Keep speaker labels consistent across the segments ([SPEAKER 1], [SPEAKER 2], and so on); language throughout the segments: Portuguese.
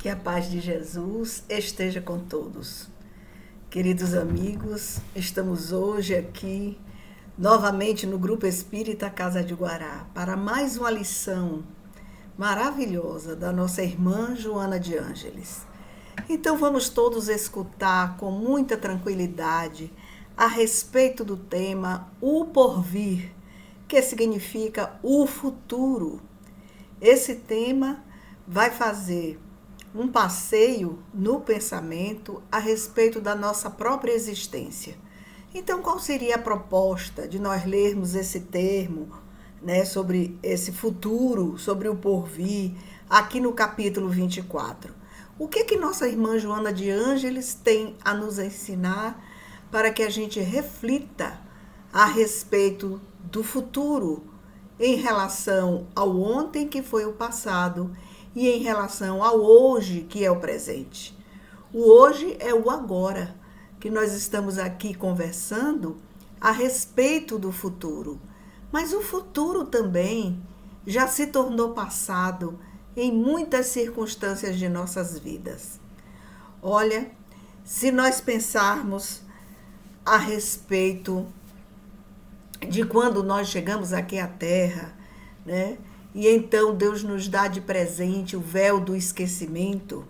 [SPEAKER 1] Que a paz de Jesus esteja com todos. Queridos amigos, estamos hoje aqui novamente no Grupo Espírita Casa de Guará para mais uma lição maravilhosa da nossa irmã Joana de Ângeles. Então vamos todos escutar com muita tranquilidade a respeito do tema O Porvir, que significa o futuro. Esse tema vai fazer um passeio no pensamento a respeito da nossa própria existência. Então, qual seria a proposta de nós lermos esse termo, sobre esse futuro, sobre o porvir, aqui no capítulo 24? O que nossa irmã Joana de Ângeles tem a nos ensinar para que a gente reflita a respeito do futuro em relação ao ontem, que foi o passado, e em relação ao hoje, que é o presente. O hoje é o agora, que nós estamos aqui conversando a respeito do futuro. Mas o futuro também já se tornou passado em muitas circunstâncias de nossas vidas. Olha, se nós pensarmos a respeito de quando nós chegamos aqui à Terra, e então Deus nos dá de presente o véu do esquecimento.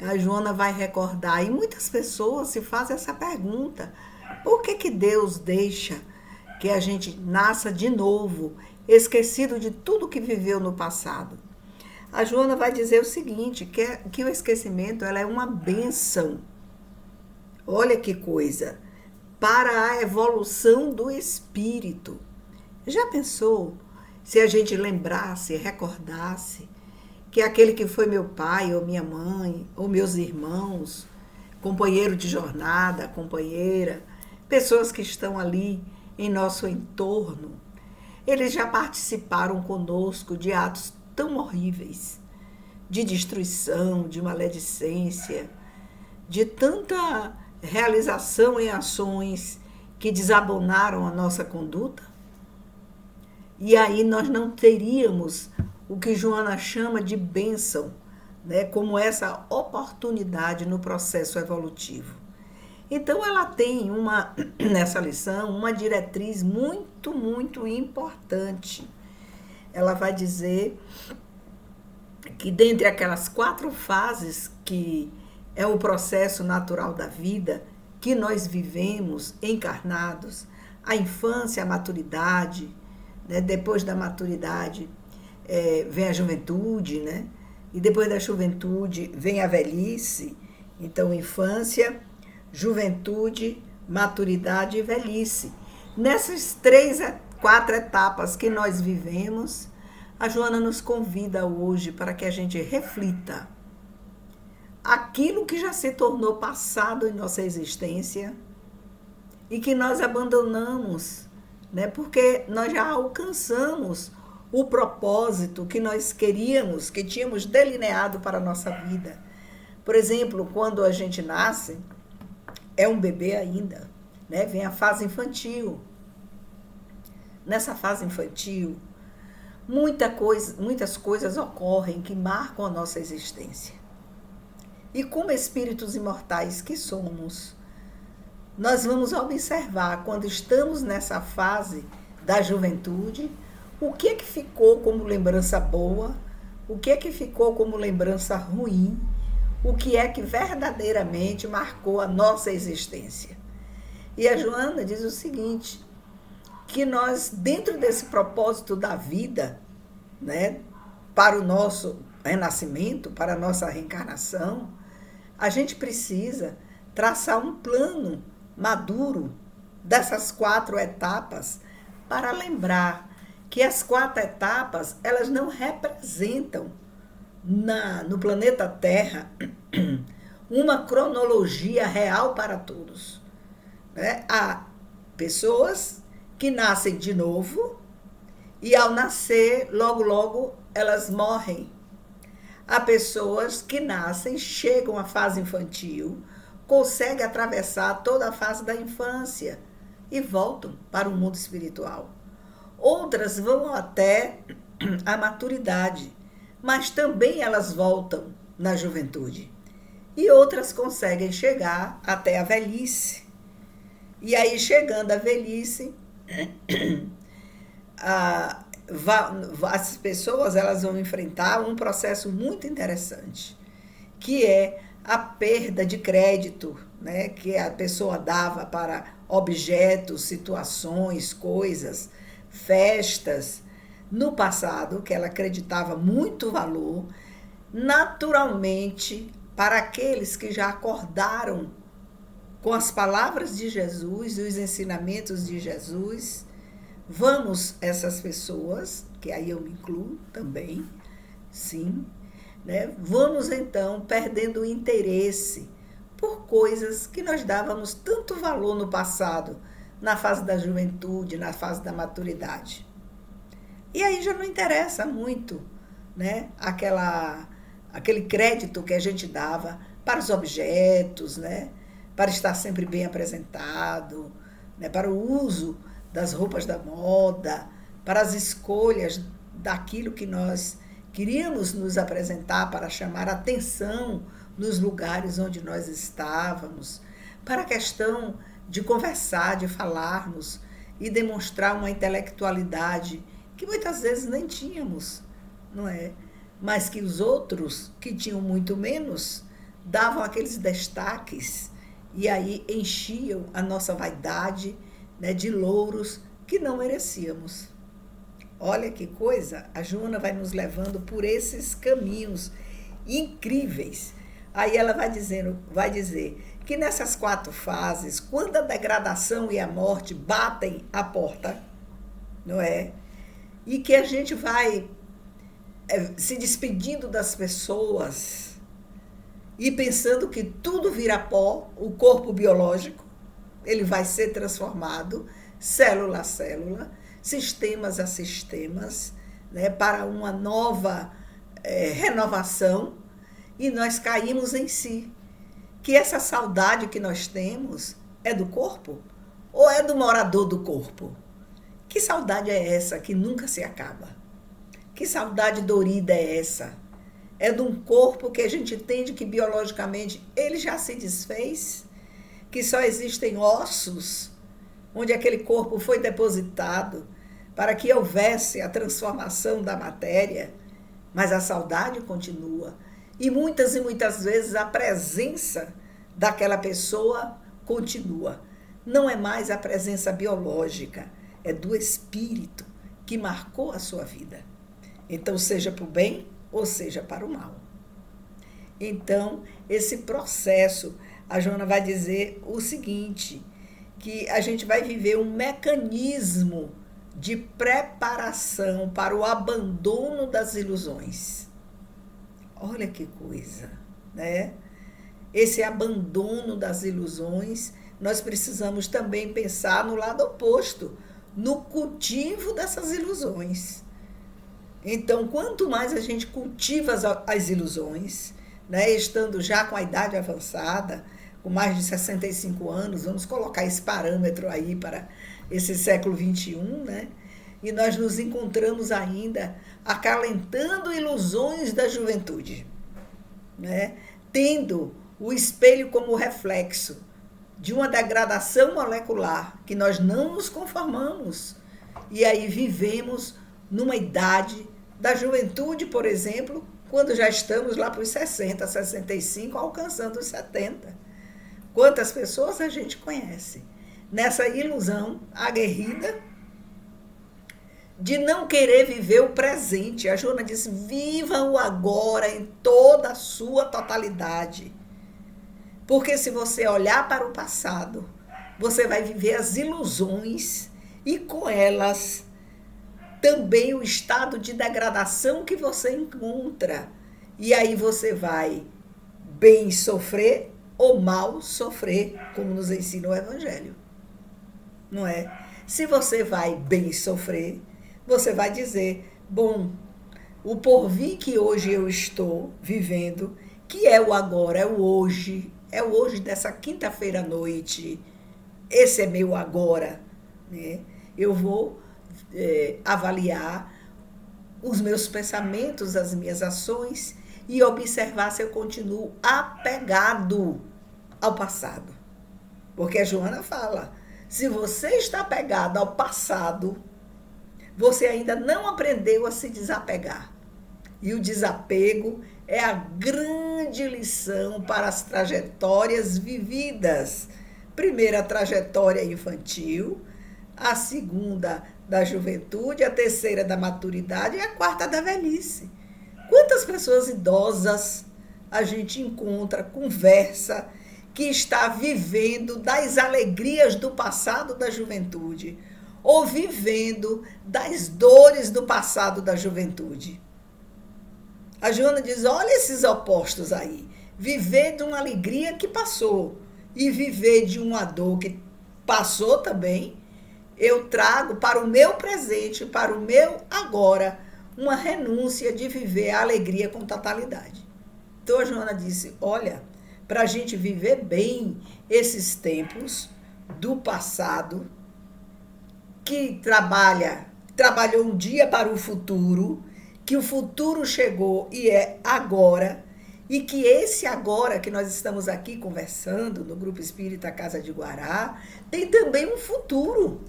[SPEAKER 1] A Joana vai recordar, e muitas pessoas se fazem essa pergunta: por que Deus deixa que a gente nasça de novo, esquecido de tudo que viveu no passado? A Joana vai dizer o seguinte, que o esquecimento ela é uma bênção. Olha que coisa! Para a evolução do espírito. Já pensou se a gente lembrasse, recordasse que aquele que foi meu pai, ou minha mãe, ou meus irmãos, companheiro de jornada, companheira, pessoas que estão ali em nosso entorno, eles já participaram conosco de atos tão horríveis, de destruição, de maledicência, de tanta realização em ações que desabonaram a nossa conduta? E aí nós não teríamos o que Joana chama de bênção, como essa oportunidade no processo evolutivo. Então ela tem nessa lição uma diretriz muito, muito importante. Ela vai dizer que dentre aquelas 4 fases que é o processo natural da vida que nós vivemos encarnados, a infância, a maturidade, depois da maturidade vem a juventude, e depois da juventude vem a velhice. Então, infância, juventude, maturidade e velhice. Nessas 4 etapas que nós vivemos, a Joana nos convida hoje para que a gente reflita aquilo que já se tornou passado em nossa existência e que nós abandonamos, porque nós já alcançamos o propósito que nós queríamos, que tínhamos delineado para a nossa vida. Por exemplo, quando a gente nasce, é um bebê ainda, vem a fase infantil. Nessa fase infantil, muitas coisas ocorrem que marcam a nossa existência. E como espíritos imortais que somos, nós vamos observar, quando estamos nessa fase da juventude, o que ficou como lembrança boa, o que ficou como lembrança ruim, o que verdadeiramente marcou a nossa existência. E a Joana diz o seguinte, que nós, dentro desse propósito da vida, para o nosso renascimento, para a nossa reencarnação, a gente precisa traçar um plano maduro dessas 4 etapas para lembrar que as 4 etapas, elas não representam no planeta Terra uma cronologia real para todos. Há pessoas que nascem de novo e ao nascer, logo, logo, elas morrem. Há pessoas que nascem, chegam à fase infantil, conseguem atravessar toda a fase da infância e voltam para o mundo espiritual. Outras vão até a maturidade, mas também elas voltam na juventude. E outras conseguem chegar até a velhice. E aí, chegando à velhice, as pessoas elas vão enfrentar um processo muito interessante, que é a perda de crédito, né, que a pessoa dava para objetos, situações, coisas, festas, no passado, que ela acreditava muito valor. Naturalmente, para aqueles que já acordaram com as palavras de Jesus e os ensinamentos de Jesus, essas pessoas, que aí eu me incluo também, sim, né? Vamos então perdendo o interesse por coisas que nós dávamos tanto valor no passado, na fase da juventude, na fase da maturidade. E aí já não interessa muito, né? Aquele crédito que a gente dava para os objetos, né? Para estar sempre bem apresentado, né? Para o uso das roupas da moda, para as escolhas daquilo que nós queríamos nos apresentar para chamar atenção nos lugares onde nós estávamos, para a questão de conversar, de falarmos e demonstrar uma intelectualidade que muitas vezes nem tínhamos, não é? Mas que os outros, que tinham muito menos, davam aqueles destaques e aí enchiam a nossa vaidade, né, de louros que não merecíamos. Olha que coisa, a Joana vai nos levando por esses caminhos incríveis. Aí ela vai dizer que nessas 4 fases, quando a degradação e a morte batem à porta, não é? E que a gente vai se despedindo das pessoas e pensando que tudo vira pó, o corpo biológico, ele vai ser transformado, célula a célula, sistemas a sistemas, né, para uma nova renovação, e nós caímos em si. Que essa saudade que nós temos é do corpo ou é do morador do corpo? Que saudade é essa que nunca se acaba? Que saudade dorida é essa? É de um corpo que a gente entende que biologicamente ele já se desfez, que só existem ossos, onde aquele corpo foi depositado para que houvesse a transformação da matéria, mas a saudade continua. E muitas vezes a presença daquela pessoa continua. Não é mais a presença biológica, é do espírito que marcou a sua vida. Então, seja para o bem ou seja para o mal. Então, esse processo, a Joana vai dizer o seguinte, que a gente vai viver um mecanismo de preparação para o abandono das ilusões. Olha que coisa, né? Esse abandono das ilusões, nós precisamos também pensar no lado oposto, no cultivo dessas ilusões. Então, quanto mais a gente cultiva as ilusões, né, estando já com a idade avançada, com mais de 65 anos, vamos colocar esse parâmetro aí para esse século XXI, né? E nós nos encontramos ainda acalentando ilusões da juventude, né? Tendo o espelho como reflexo de uma degradação molecular que nós não nos conformamos. E aí vivemos numa idade da juventude, por exemplo, quando já estamos lá para os 60, 65, alcançando os 70. Quantas pessoas a gente conhece nessa ilusão aguerrida de não querer viver o presente. A Joana diz, viva o agora em toda a sua totalidade. Porque se você olhar para o passado, você vai viver as ilusões e com elas também o estado de degradação que você encontra. E aí você vai bem sofrer ou mal sofrer, como nos ensina o Evangelho. Não é? Se você vai bem sofrer, você vai dizer, bom, o porvir que hoje eu estou vivendo, que é o agora, é o hoje dessa quinta-feira à noite, esse é meu agora, né? Eu vou avaliar os meus pensamentos, as minhas ações e observar se eu continuo apegado ao passado. Porque a Joana fala, se você está apegado ao passado, você ainda não aprendeu a se desapegar. E o desapego é a grande lição para as trajetórias vividas. Primeira, a trajetória infantil, a segunda, da juventude, a terceira, da maturidade e a quarta, da velhice. Quantas pessoas idosas a gente encontra, conversa, que está vivendo das alegrias do passado da juventude, ou vivendo das dores do passado da juventude. A Joana diz, olha esses opostos aí, viver de uma alegria que passou e viver de uma dor que passou também, eu trago para o meu presente, para o meu agora, uma renúncia de viver a alegria com totalidade. Então a Joana disse, olha, para a gente viver bem esses tempos do passado, que trabalhou um dia para o futuro, que o futuro chegou e é agora, e que esse agora que nós estamos aqui conversando no Grupo Espírita Casa de Guará, tem também um futuro,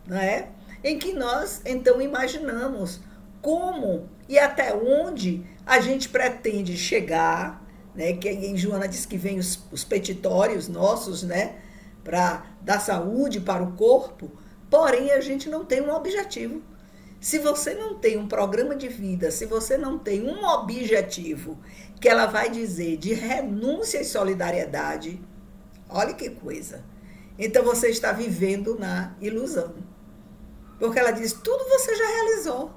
[SPEAKER 1] não é? Em que nós, então, imaginamos como e até onde a gente pretende chegar, né? Que em Joana diz que vem os petitórios nossos, né? Para dar saúde para o corpo, porém a gente não tem um objetivo. Se você não tem um programa de vida, se você não tem um objetivo que ela vai dizer de renúncia e solidariedade, olha que coisa. Então você está vivendo na ilusão. Porque ela diz, tudo você já realizou.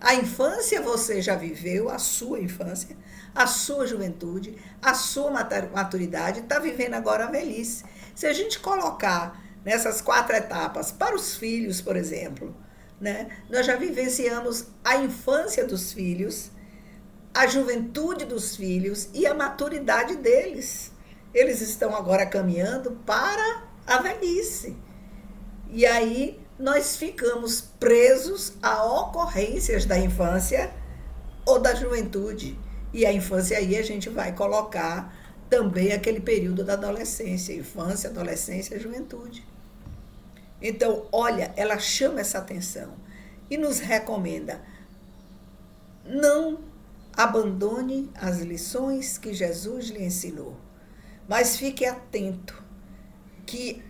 [SPEAKER 1] A infância você já viveu, a sua infância, a sua juventude, a sua maturidade, está vivendo agora a velhice. Se a gente colocar nessas 4 etapas para os filhos, por exemplo, né? Nós já vivenciamos a infância dos filhos, a juventude dos filhos e a maturidade deles. Eles estão agora caminhando para a velhice. E aí nós ficamos presos a ocorrências da infância ou da juventude. E a infância aí a gente vai colocar também aquele período da adolescência, infância, adolescência e juventude. Então, olha, ela chama essa atenção e nos recomenda, não abandone as lições que Jesus lhe ensinou, mas fique atento que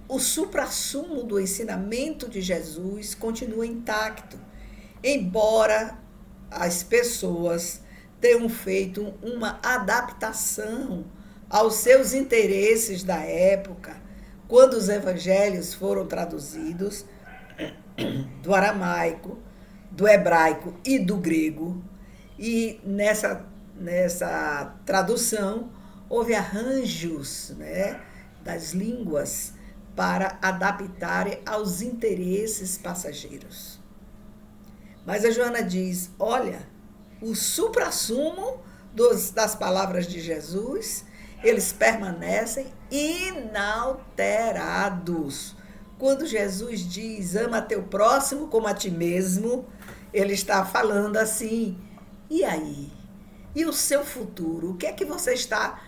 [SPEAKER 1] o suprassumo do ensinamento de Jesus continua intacto, embora as pessoas tenham feito uma adaptação aos seus interesses da época, quando os evangelhos foram traduzidos do aramaico, do hebraico e do grego, e nessa tradução houve arranjos, né, das línguas para adaptarem aos interesses passageiros. Mas a Joana diz, olha, o suprassumo das palavras de Jesus, eles permanecem inalterados. Quando Jesus diz, ama teu próximo como a ti mesmo, ele está falando assim, e aí? E o seu futuro? O que é que você está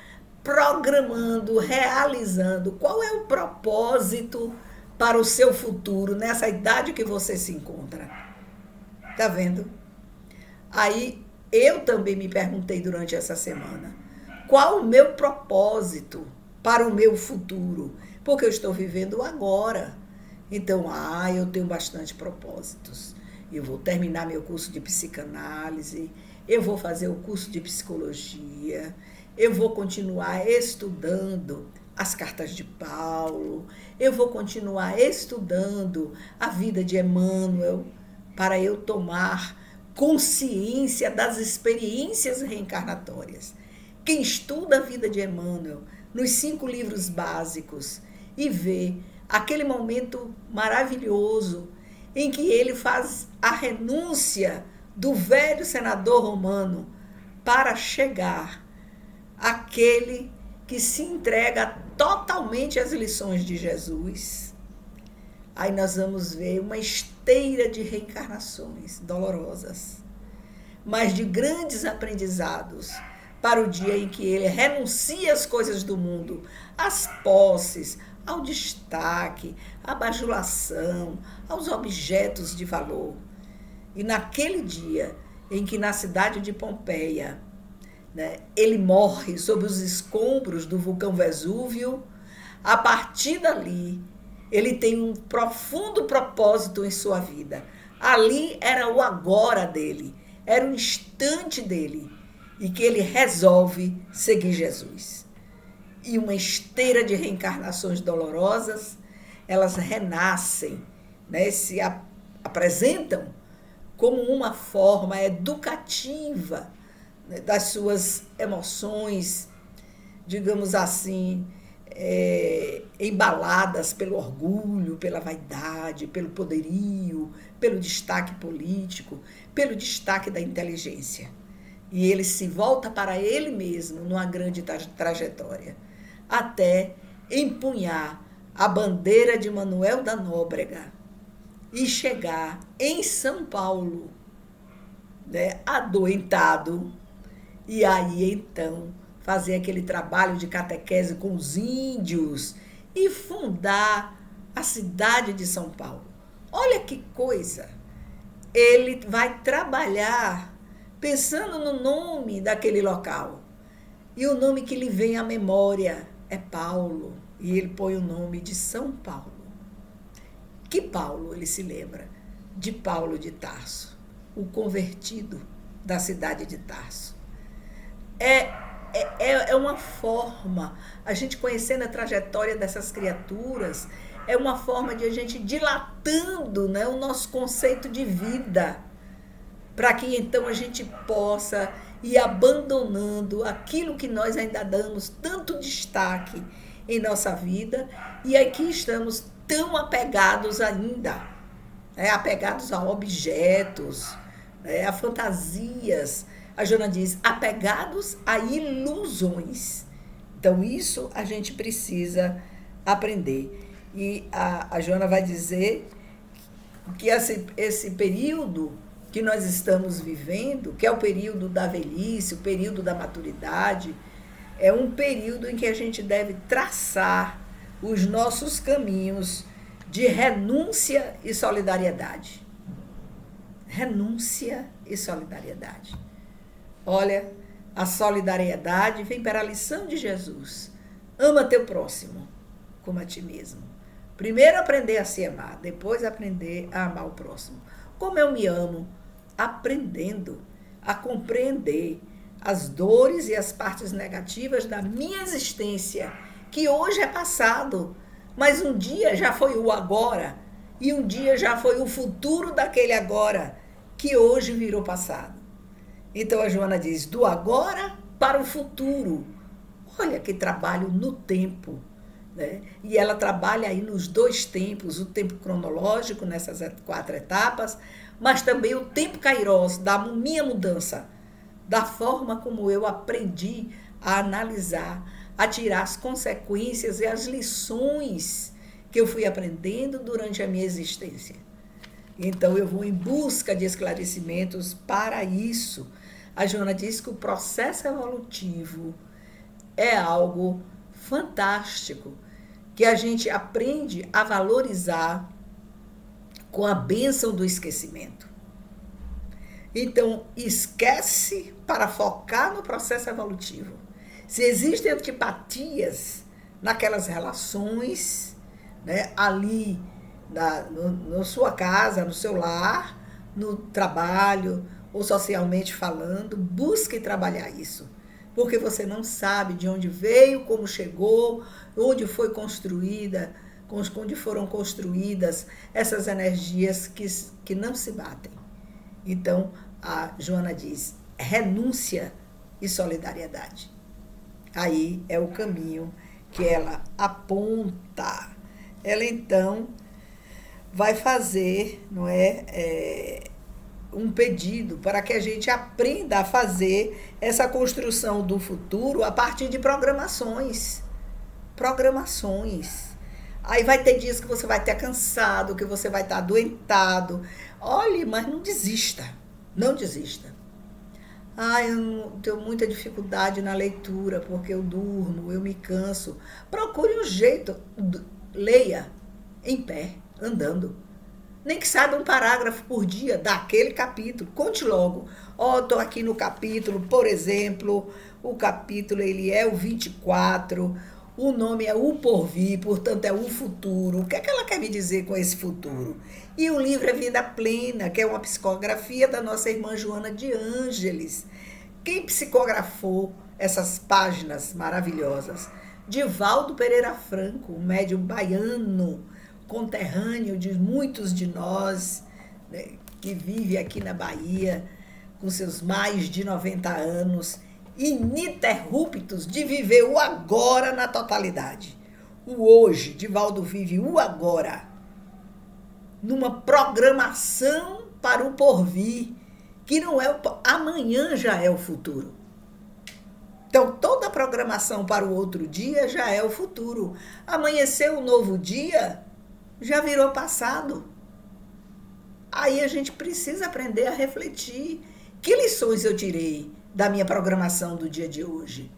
[SPEAKER 1] programando, realizando? Qual é o propósito para o seu futuro nessa idade que você se encontra? Tá vendo? Aí eu também me perguntei durante essa semana, qual o meu propósito para o meu futuro? Porque eu estou vivendo agora. Então, eu tenho bastante propósitos. Eu vou terminar meu curso de psicanálise, eu vou fazer o curso de psicologia, eu vou continuar estudando as cartas de Paulo, eu vou continuar estudando a vida de Emmanuel, para eu tomar consciência das experiências reencarnatórias. Quem estuda a vida de Emmanuel nos 5 livros básicos e vê aquele momento maravilhoso em que ele faz a renúncia do velho senador romano para chegar àquele que se entrega totalmente às lições de Jesus, aí nós vamos ver uma esteira de reencarnações dolorosas. mas de grandes aprendizados, para o dia em que ele renuncia às coisas do mundo, às posses, ao destaque, à bajulação, aos objetos de valor. E naquele dia em que na cidade de Pompeia, né, ele morre sob os escombros do vulcão Vesúvio, a partir dali, ele tem um profundo propósito em sua vida. Ali era o agora dele, era o instante dele, e que ele resolve seguir Jesus. E uma esteira de reencarnações dolorosas, elas renascem, né, se apresentam como uma forma educativa, né, das suas emoções, digamos assim, embaladas pelo orgulho, pela vaidade, pelo poderio, pelo destaque político, pelo destaque da inteligência. E ele se volta para ele mesmo numa grande trajetória, até empunhar a bandeira de Manuel da Nóbrega e chegar em São Paulo, né, adoentado, e aí então fazer aquele trabalho de catequese com os índios e fundar a cidade de São Paulo. Olha que coisa! Ele vai trabalhar pensando no nome daquele local. E o nome que lhe vem à memória é Paulo. E ele põe o nome de São Paulo. Que Paulo ele se lembra? De Paulo de Tarso, o convertido da cidade de Tarso. É uma forma, a gente conhecendo a trajetória dessas criaturas, é uma forma de a gente dilatando, né, o nosso conceito de vida, para que então a gente possa ir abandonando aquilo que nós ainda damos tanto destaque em nossa vida, e aqui estamos tão apegados ainda, né, apegados a objetos, né, a fantasias. A Joana diz, apegados a ilusões. Então, isso a gente precisa aprender. E a Joana vai dizer que esse período que nós estamos vivendo, que é o período da velhice, o período da maturidade, é um período em que a gente deve traçar os nossos caminhos de renúncia e solidariedade. Renúncia e solidariedade. Olha, a solidariedade vem para a lição de Jesus. Ama teu próximo como a ti mesmo. Primeiro aprender a se amar, depois aprender a amar o próximo. Como eu me amo? Aprendendo a compreender as dores e as partes negativas da minha existência, que hoje é passado, mas um dia já foi o agora, e um dia já foi o futuro daquele agora, que hoje virou passado. Então a Joana diz, do agora para o futuro. Olha que trabalho no tempo, né? E ela trabalha aí nos dois tempos, o tempo cronológico, nessas 4 etapas, mas também o tempo kairos, da minha mudança, da forma como eu aprendi a analisar, a tirar as consequências e as lições que eu fui aprendendo durante a minha existência. Então eu vou em busca de esclarecimentos para isso. A Joana diz que o processo evolutivo é algo fantástico, que a gente aprende a valorizar com a bênção do esquecimento. Então, esquece para focar no processo evolutivo. Se existem antipatias naquelas relações, né, ali na sua casa, no seu lar, no trabalho, ou socialmente falando, busque trabalhar isso. Porque você não sabe de onde veio, como chegou, onde foi construída, onde foram construídas essas energias que não se batem. Então, a Joana diz, renúncia e solidariedade. Aí é o caminho que ela aponta. Ela, então, vai fazer, não é, um pedido para que a gente aprenda a fazer essa construção do futuro a partir de programações. Programações. Aí vai ter dias que você vai estar cansado, que você vai estar adoentado. Olhe, mas não desista. Não desista. Eu tenho muita dificuldade na leitura, porque eu durmo, eu me canso. Procure um jeito, leia em pé, andando. Nem que saiba um parágrafo por dia daquele capítulo. Conte logo. Estou aqui no capítulo, por exemplo, o capítulo ele é o 24, o nome é O Porvir, portanto é o futuro. O que é que ela quer me dizer com esse futuro? E o livro é Vida Plena, que é uma psicografia da nossa irmã Joana de Ângeles. Quem psicografou essas páginas maravilhosas? Divaldo Pereira Franco, um médium baiano, conterrâneo de muitos de nós, né, que vive aqui na Bahia, com seus mais de 90 anos, ininterruptos de viver o agora na totalidade. O hoje, Divaldo vive o agora, numa programação para o porvir, que não é amanhã já é o futuro. Então, toda a programação para o outro dia já é o futuro. Amanhecer um novo dia já virou passado. Aí a gente precisa aprender a refletir. Que lições eu tirei da minha programação do dia de hoje?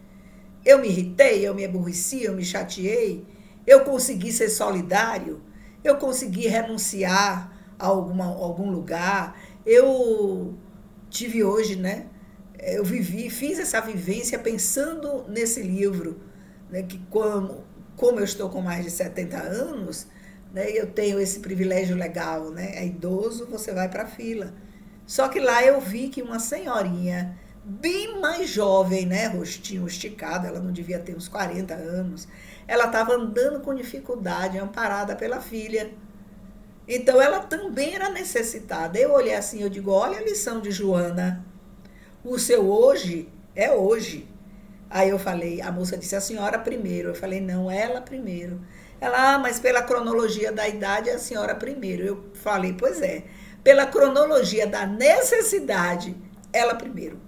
[SPEAKER 1] Eu me irritei, eu me aborreci, eu me chateei, eu consegui ser solidário, eu consegui renunciar a algum lugar, eu tive hoje, né? Eu fiz essa vivência pensando nesse livro, né, que como eu estou com mais de 70 anos, né, eu tenho esse privilégio legal, né? É idoso, você vai para a fila. Só que lá eu vi que uma senhorinha bem mais jovem, né, rostinho esticado, ela não devia ter uns 40 anos, ela estava andando com dificuldade, amparada pela filha. Então ela também era necessitada. Eu olhei assim, eu digo, olha a lição de Joana, o seu hoje é hoje. Aí eu falei, a moça disse, a senhora primeiro. Eu falei, não, ela primeiro. Ela, mas pela cronologia da idade, a senhora primeiro. Eu falei, pois é, pela cronologia da necessidade, ela primeiro.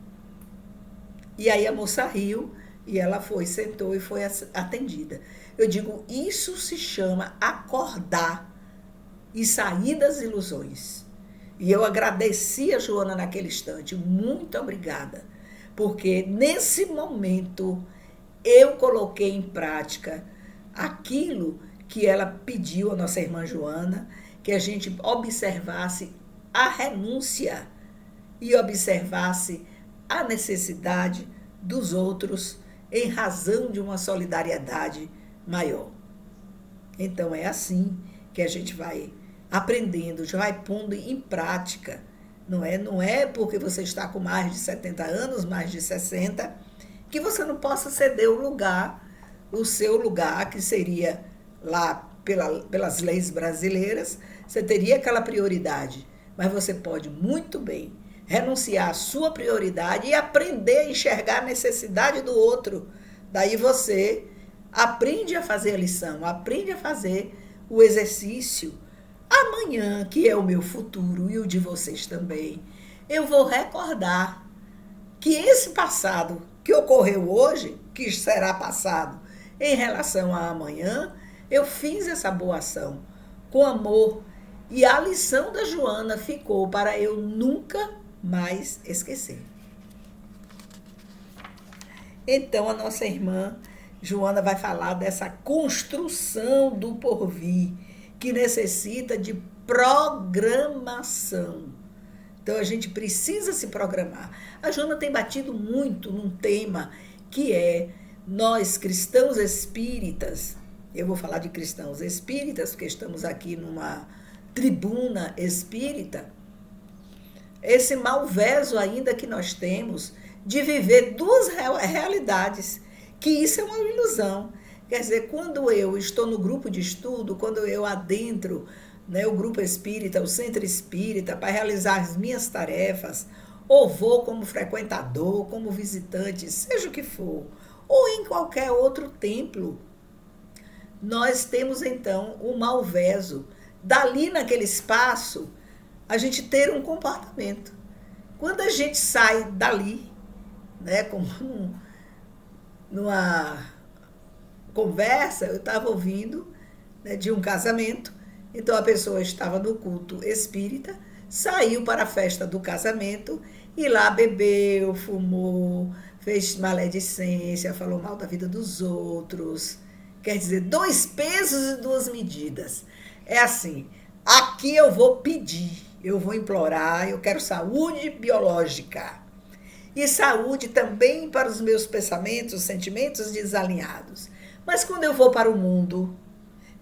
[SPEAKER 1] E aí a moça riu e ela foi, sentou e foi atendida. Eu digo, isso se chama acordar e sair das ilusões. E eu agradeci a Joana naquele instante, muito obrigada, porque nesse momento eu coloquei em prática aquilo que ela pediu à nossa irmã Joana, que a gente observasse a renúncia e observasse a necessidade dos outros em razão de uma solidariedade maior. Então é assim que a gente vai aprendendo, já vai pondo em prática. Não é porque você está com mais de 70 anos, mais de 60, que você não possa ceder o seu lugar, que seria lá pelas leis brasileiras, você teria aquela prioridade. Mas você pode muito bem renunciar à sua prioridade e aprender a enxergar a necessidade do outro. Daí você aprende a fazer a lição, aprende a fazer o exercício. Amanhã, que é o meu futuro e o de vocês também, eu vou recordar que esse passado que ocorreu hoje, que será passado em relação a amanhã, eu fiz essa boa ação com amor. E a lição da Joana ficou para eu nunca mais esquecer. Então, a nossa irmã Joana vai falar dessa construção do porvir, que necessita de programação. Então, a gente precisa se programar. A Joana tem batido muito num tema que é nós, cristãos espíritas, eu vou falar de cristãos espíritas, porque estamos aqui numa tribuna espírita, esse malveso ainda que nós temos de viver duas realidades, que isso é uma ilusão. Quer dizer, quando eu estou no grupo de estudo, quando eu adentro, né, o grupo espírita, o centro espírita, para realizar as minhas tarefas, ou vou como frequentador, como visitante, seja o que for, ou em qualquer outro templo, nós temos então o malveso. Dali naquele espaço, a gente ter um comportamento. Quando a gente sai dali, né, como numa conversa, eu estava ouvindo, né, de um casamento, então a pessoa estava no culto espírita, saiu para a festa do casamento E lá bebeu, fumou, fez maledicência, falou mal da vida dos outros. Quer dizer, 2 pesos e 2 medidas. É assim, aqui eu vou pedir, eu vou implorar, eu quero saúde biológica. E saúde também para os meus pensamentos, sentimentos desalinhados. Mas quando eu vou para o mundo,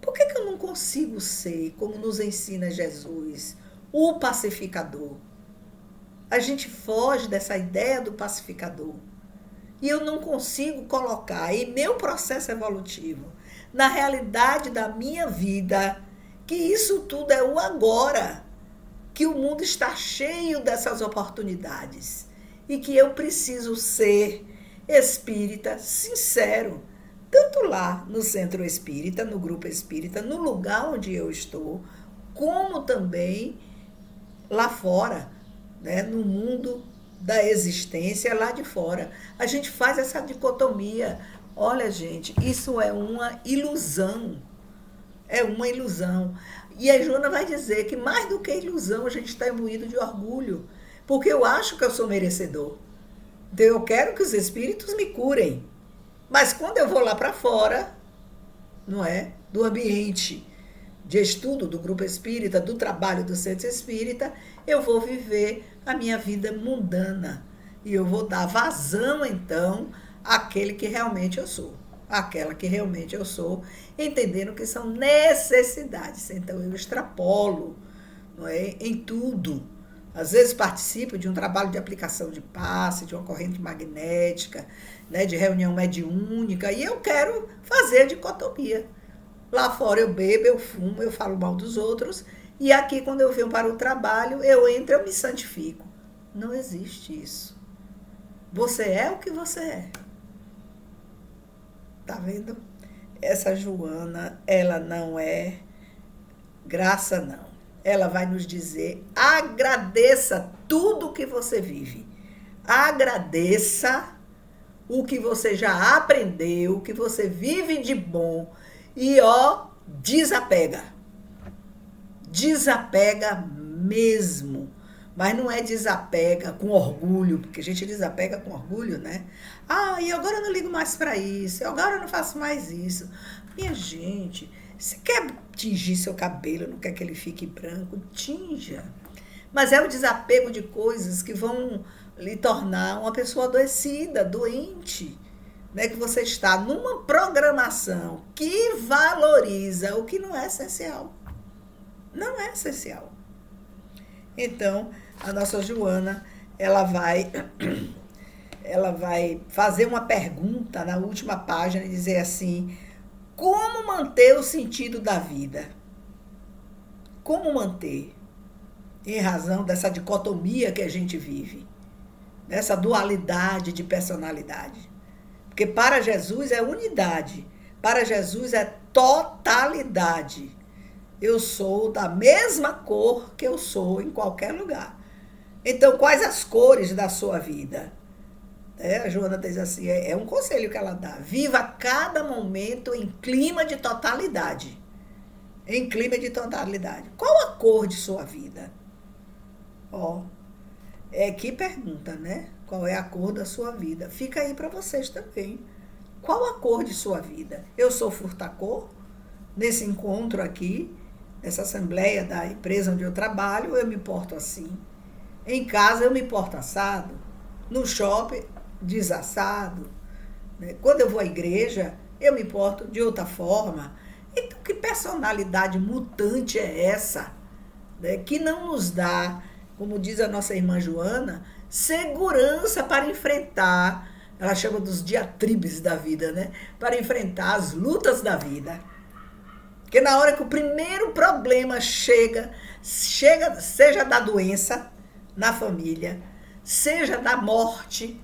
[SPEAKER 1] por que eu não consigo ser, como nos ensina Jesus, o pacificador? A gente foge dessa ideia do pacificador. E eu não consigo colocar em meu processo evolutivo, na realidade da minha vida, que isso tudo é o agora, que o mundo está cheio dessas oportunidades e que eu preciso ser espírita sincero, tanto lá no centro espírita, no grupo espírita, no lugar onde eu estou, como também lá fora, né, no mundo da existência lá de fora. A gente faz essa dicotomia. Olha, gente, isso é uma ilusão. É uma ilusão. E a Joana vai dizer que mais do que ilusão, a gente está imbuído de orgulho. Porque eu acho que eu sou merecedor. Então eu quero que os espíritos me curem. Mas quando eu vou lá para fora, não é? Do ambiente de estudo do grupo espírita, do trabalho do centro espírita, eu vou viver a minha vida mundana. E eu vou dar vazão, então, àquele que realmente eu sou. Aquela que realmente eu sou, entendendo que são necessidades. Então, eu extrapolo, não é? Em tudo. Às vezes participo de um trabalho de aplicação de passe, de uma corrente magnética, né, de reunião mediúnica, e eu quero fazer a dicotomia. Lá fora eu bebo, eu fumo, eu falo mal dos outros, e aqui quando eu venho para o trabalho, eu entro, eu me santifico. Não existe isso. Você é o que você é. Tá vendo? Essa Joana, ela não é graça, não. Ela vai nos dizer, agradeça tudo que você vive. Agradeça o que você já aprendeu, o que você vive de bom. E, desapega. Desapega mesmo. Mas não é desapega com orgulho, porque a gente desapega com orgulho, né? E agora eu não ligo mais para isso, agora eu não faço mais isso. Minha gente, você quer tingir seu cabelo, não quer que ele fique branco? Tinja. Mas é o desapego de coisas que vão lhe tornar uma pessoa adoecida, doente, né? Que você está numa programação que valoriza o que não é essencial. Não é essencial. Então, a nossa Joana, ela vai fazer uma pergunta na última página e dizer assim: como manter o sentido da vida? Como manter? Em razão dessa dicotomia que a gente vive, dessa dualidade de personalidade. Porque para Jesus é unidade, para Jesus é totalidade. Eu sou da mesma cor que eu sou em qualquer lugar. Então, quais as cores da sua vida? A Joana diz assim, é um conselho que ela dá. Viva cada momento em clima de totalidade. Em clima de totalidade. Qual a cor de sua vida? Que pergunta, né? Qual é a cor da sua vida? Fica aí para vocês também. Qual a cor de sua vida? Eu sou furtacor? Nesse encontro aqui, nessa assembleia da empresa onde eu trabalho, eu me porto assim. Em casa eu me porto assado. No shopping, desassado. Né? Quando eu vou à igreja, eu me porto de outra forma. Então, que personalidade mutante é essa? Né? Que não nos dá, como diz a nossa irmã Joana, segurança para enfrentar, ela chama dos diatribes da vida, né? Para enfrentar as lutas da vida. Porque na hora que o primeiro problema chega, seja da doença na família, seja da morte,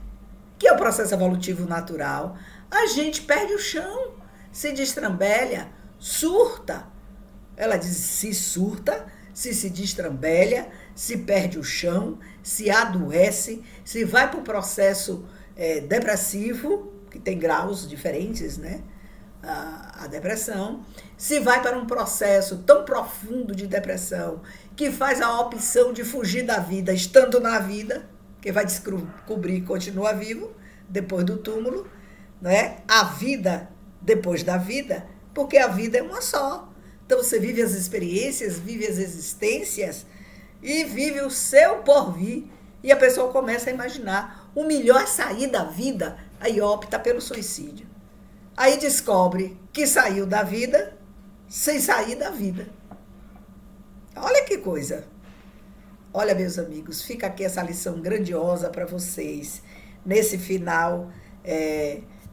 [SPEAKER 1] que é o processo evolutivo natural, a gente perde o chão, se destrambelha, surta. Ela diz, se surta, se destrambelha, se perde o chão, se adoece, se vai para o processo depressivo, que tem graus diferentes, né? A depressão, se vai para um processo tão profundo de depressão que faz a opção de fugir da vida estando na vida, porque vai descobrir que continua vivo depois do túmulo, não é? A vida depois da vida, porque a vida é uma só. Então você vive as experiências, vive as existências e vive o seu porvir. E a pessoa começa a imaginar o melhor é sair da vida, aí opta pelo suicídio. Aí descobre que saiu da vida sem sair da vida. Olha que coisa. Olha, meus amigos, fica aqui essa lição grandiosa para vocês nesse final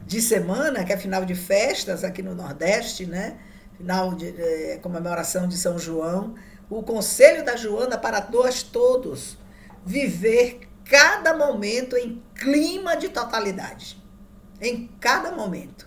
[SPEAKER 1] de semana, que é final de festas aqui no Nordeste, né? Final de comemoração de São João. O conselho da Joana para nós todos: viver cada momento em clima de totalidade. Em cada momento.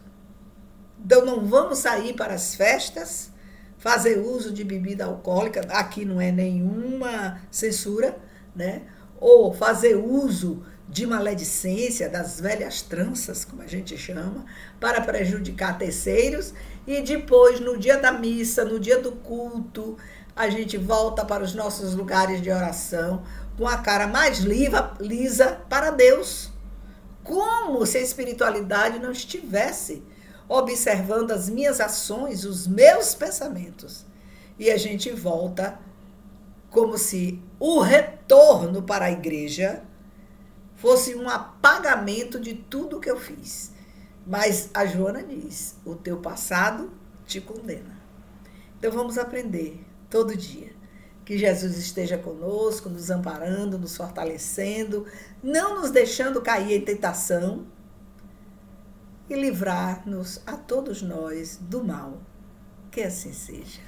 [SPEAKER 1] Então não vamos sair para as festas, fazer uso de bebida alcoólica, aqui não é nenhuma censura, né? Ou fazer uso de maledicência, das velhas tranças, como a gente chama, para prejudicar terceiros, e depois, no dia da missa, no dia do culto, a gente volta para os nossos lugares de oração com a cara mais lisa para Deus, como se a espiritualidade não estivesse observando as minhas ações, os meus pensamentos. E a gente volta como se o retorno para a igreja fosse um apagamento de tudo que eu fiz. Mas a Joana diz: o teu passado te condena. Então vamos aprender todo dia. Que Jesus esteja conosco, nos amparando, nos fortalecendo, não nos deixando cair em tentação e livrar-nos a todos nós do mal. Que assim seja.